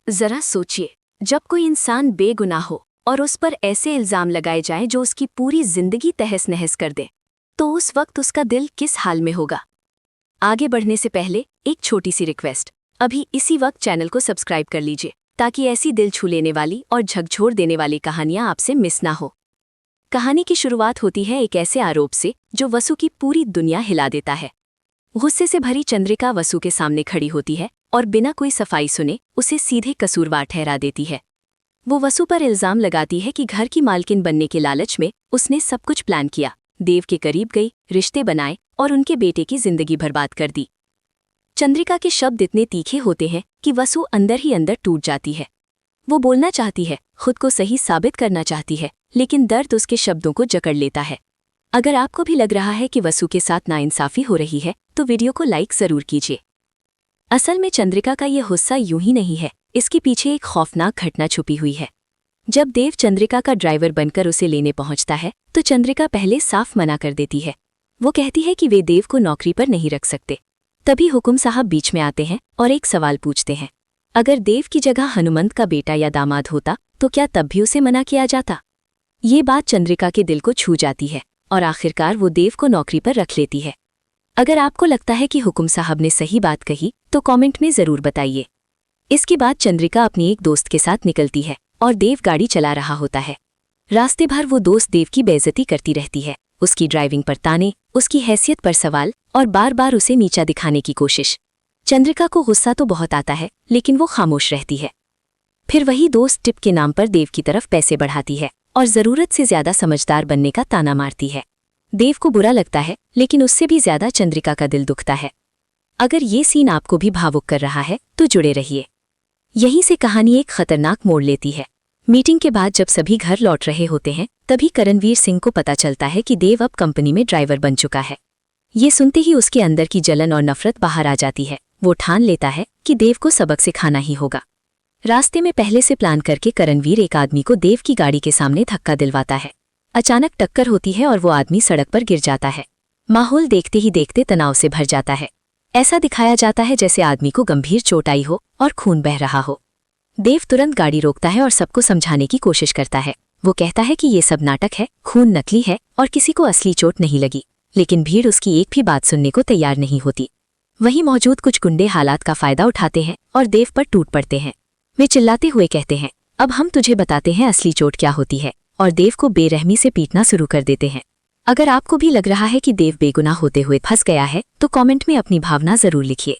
जरा सोचिए, जब कोई इंसान बेगुनाह हो और उस पर ऐसे इल्जाम लगाए जाएं जो उसकी पूरी जिंदगी तहस नहस कर दे, तो उस वक्त उसका दिल किस हाल में होगा। आगे बढ़ने से पहले एक छोटी सी रिक्वेस्ट, अभी इसी वक्त चैनल को सब्सक्राइब कर लीजिए ताकि ऐसी दिल छू लेने वाली और झकझोर देने वाली कहानियां आपसे मिस ना हो। कहानी की शुरुआत होती है एक ऐसे आरोप से जो वसु की पूरी दुनिया हिला देता है। गुस्से से भरी चंद्रिका वसु के सामने खड़ी होती है और बिना कोई सफाई सुने उसे सीधे कसूरवार ठहरा देती है। वो वसु पर इल्जाम लगाती है कि घर की मालकिन बनने के लालच में उसने सब कुछ प्लान किया, देव के करीब गई, रिश्ते बनाए और उनके बेटे की जिंदगी बर्बाद कर दी। चंद्रिका के शब्द इतने तीखे होते हैं कि वसु अंदर ही अंदर टूट जाती है। वो बोलना चाहती है, खुद को सही साबित करना चाहती है, लेकिन दर्द उसके शब्दों को जकड़ लेता है। अगर आपको भी लग रहा है कि वसु के साथ नाइंसाफी हो रही है तो वीडियो को लाइक जरूर कीजिए। असल में चंद्रिका का ये गुस्सा यूं ही नहीं है, इसके पीछे एक खौफनाक घटना छुपी हुई है। जब देव चंद्रिका का ड्राइवर बनकर उसे लेने पहुंचता है तो चंद्रिका पहले साफ मना कर देती है। वो कहती है कि वे देव को नौकरी पर नहीं रख सकते। तभी हुकुम साहब बीच में आते हैं और एक सवाल पूछते हैं, अगर देव की जगह हनुमंत का बेटा या दामाद होता तो क्या तब भी उसे मना किया जाता। ये बात चंद्रिका के दिल को छू जाती है और आखिरकार वो देव को नौकरी पर रख लेती है। अगर आपको लगता है कि हुकुम साहब ने सही बात कही तो कमेंट में जरूर बताइए। इसके बाद चंद्रिका अपनी एक दोस्त के साथ निकलती है और देव गाड़ी चला रहा होता है। रास्ते भर वो दोस्त देव की बेइज्जती करती रहती है, उसकी ड्राइविंग पर ताने, उसकी हैसियत पर सवाल और बार बार उसे नीचा दिखाने की कोशिश। चंद्रिका को गुस्सा तो बहुत आता है लेकिन वो खामोश रहती है। फिर वही दोस्त टिप के नाम पर देव की तरफ पैसे बढ़ाती है और ज़रूरत से ज्यादा समझदार बनने का ताना मारती है। देव को बुरा लगता है लेकिन उससे भी ज्यादा चंद्रिका का दिल दुखता है। अगर ये सीन आपको भी भावुक कर रहा है तो जुड़े रहिए। यहीं से कहानी एक खतरनाक मोड़ लेती है। मीटिंग के बाद जब सभी घर लौट रहे होते हैं तभी करणवीर सिंह को पता चलता है कि देव अब कंपनी में ड्राइवर बन चुका है। ये सुनते ही उसके अंदर की जलन और नफरत बाहर आ जाती है। वो ठान लेता है कि देव को सबक सिखाना ही होगा। रास्ते में पहले से प्लान करके करणवीर एक आदमी को देव की गाड़ी के सामने धक्का दिलवाता है। अचानक टक्कर होती है और वो आदमी सड़क पर गिर जाता है। माहौल देखते ही देखते तनाव से भर जाता है। ऐसा दिखाया जाता है जैसे आदमी को गंभीर चोट आई हो और खून बह रहा हो। देव तुरंत गाड़ी रोकता है और सबको समझाने की कोशिश करता है। वो कहता है कि ये सब नाटक है, खून नकली है और किसी को असली चोट नहीं लगी। लेकिन भीड़ उसकी एक भी बात सुनने को तैयार नहीं होती। वहीं मौजूद कुछ गुंडे हालात का फायदा उठाते हैं और देव पर टूट पड़ते हैं। वे चिल्लाते हुए कहते हैं, अब हम तुझे बताते हैं असली चोट क्या होती है, और देव को बेरहमी से पीटना शुरू कर देते हैं। अगर आपको भी लग रहा है कि देव बेगुनाह होते हुए फंस गया है तो कमेंट में अपनी भावना जरूर लिखिए।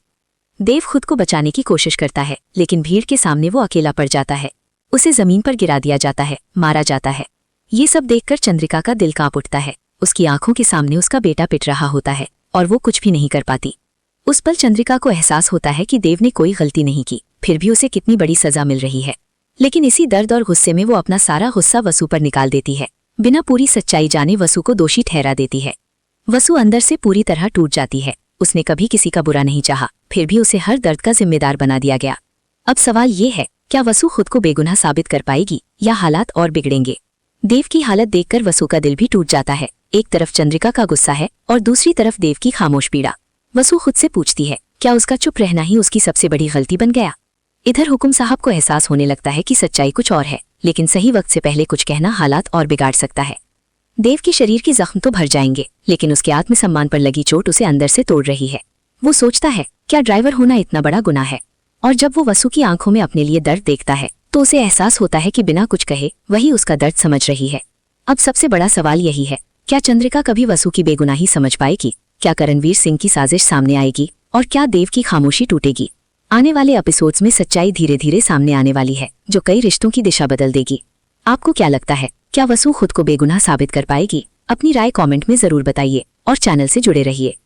देव खुद को बचाने की कोशिश करता है लेकिन भीड़ के सामने वो अकेला पड़ जाता है। उसे जमीन पर गिरा दिया जाता है, मारा जाता है। ये सब देखकर चंद्रिका का दिल कांप उठता है। उसकी आंखों के सामने उसका बेटा पिट रहा होता है और वो कुछ भी नहीं कर पाती। उस पल चंद्रिका को एहसास होता है कि देव ने कोई गलती नहीं की, फिर भी उसे कितनी बड़ी सजा मिल रही है। लेकिन इसी दर्द और गुस्से में वो अपना सारा गुस्सा वसु पर निकाल देती है। बिना पूरी सच्चाई जाने वसु को दोषी ठहरा देती है। वसु अंदर से पूरी तरह टूट जाती है। उसने कभी किसी का बुरा नहीं चाहा, फिर भी उसे हर दर्द का जिम्मेदार बना दिया गया। अब सवाल ये है, क्या वसु खुद को बेगुनाह साबित कर पाएगी या हालात और बिगड़ेंगे। देव की हालत देखकर वसु का दिल भी टूट जाता है। एक तरफ चंद्रिका का गुस्सा है और दूसरी तरफ देव की खामोश पीड़ा। वसु खुद से पूछती है, क्या उसका चुप रहना ही उसकी सबसे बड़ी गलती बन गया। इधर हुकुम साहब को एहसास होने लगता है कि सच्चाई कुछ और है, लेकिन सही वक्त से पहले कुछ कहना हालात और बिगाड़ सकता है। देव के शरीर की जख्म तो भर जाएंगे लेकिन उसके आत्मसम्मान पर लगी चोट उसे अंदर से तोड़ रही है। वो सोचता है, क्या ड्राइवर होना इतना बड़ा गुनाह है। और जब वो वसु की आंखों में अपने लिए दर्द देखता है तो उसे एहसास होता है कि बिना कुछ कहे वही उसका दर्द समझ रही है। अब सबसे बड़ा सवाल यही है, क्या चंद्रिका कभी वसु की बेगुनाही समझ पाएगी। क्या करणवीर सिंह की साजिश सामने आएगी और क्या देव की खामोशी टूटेगी। आने वाले एपिसोड्स में सच्चाई धीरे धीरे सामने आने वाली है जो कई रिश्तों की दिशा बदल देगी। आपको क्या लगता है, क्या वसु खुद को बेगुनाह साबित कर पाएगी। अपनी राय कमेंट में जरूर बताइए और चैनल से जुड़े रहिए।